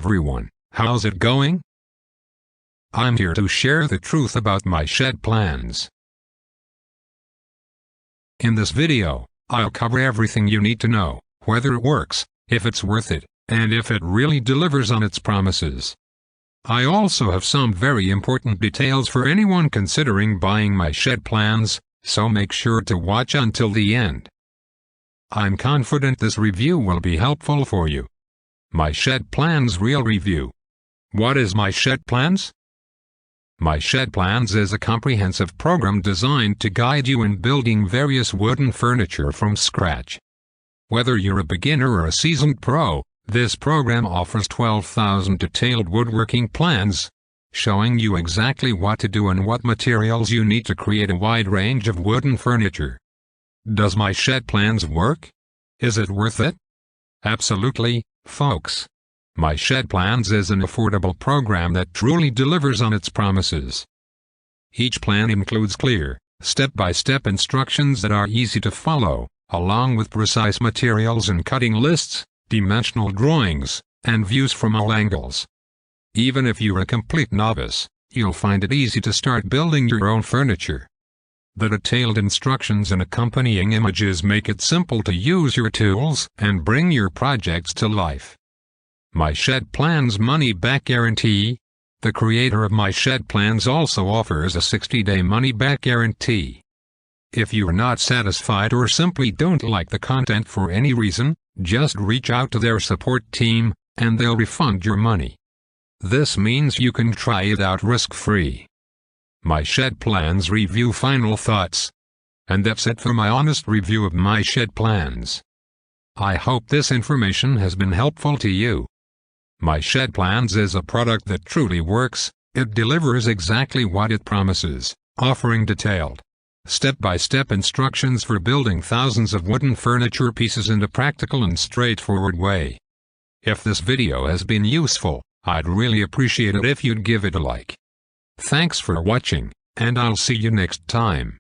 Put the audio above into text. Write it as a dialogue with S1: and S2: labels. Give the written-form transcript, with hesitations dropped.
S1: everyone, how's it going? I'm here to share the truth about MyShedPlans. In this video, I'll cover everything you need to know, whether it works, if it's worth it, and if it really delivers on its promises. I also have some very important details for anyone considering buying MyShedPlans, so make sure to watch until the end. I'm confident this review will be helpful for you. MyShedPlans Real Review. What is MyShedPlans? MyShedPlans is a comprehensive program designed to guide you in building various wooden furniture from scratch. Whether you're a beginner or a seasoned pro, this program offers 12,000 detailed woodworking plans, showing you exactly what to do and what materials you need to create a wide range of wooden furniture. Does MyShedPlans work? Is it worth it? Absolutely, folks. MyShedPlans is an affordable program that truly delivers on its promises. Each plan includes clear, step-by-step instructions that are easy to follow, along with precise materials and cutting lists, dimensional drawings, and views from all angles. Even if you're a complete novice, you'll find it easy to start building your own furniture. The detailed instructions and accompanying images make it simple to use your tools and bring your projects to life. MyShedPlans Money-Back Guarantee. The creator of MyShedPlans also offers a 60-day money-back guarantee. If you're not satisfied or simply don't like the content for any reason, just reach out to their support team, and they'll refund your money. This means you can try it out risk-free. MyShedPlans Review. Final thoughts. And that's it for my honest review of MyShedPlans. I hope this information has been helpful to you. MyShedPlans is a product that truly works. It delivers exactly what it promises, offering detailed, step-by-step instructions for building thousands of wooden furniture pieces in a practical and straightforward way. If this video has been useful, I'd really appreciate it if you'd give it a like. Thanks for watching, and I'll see you next time.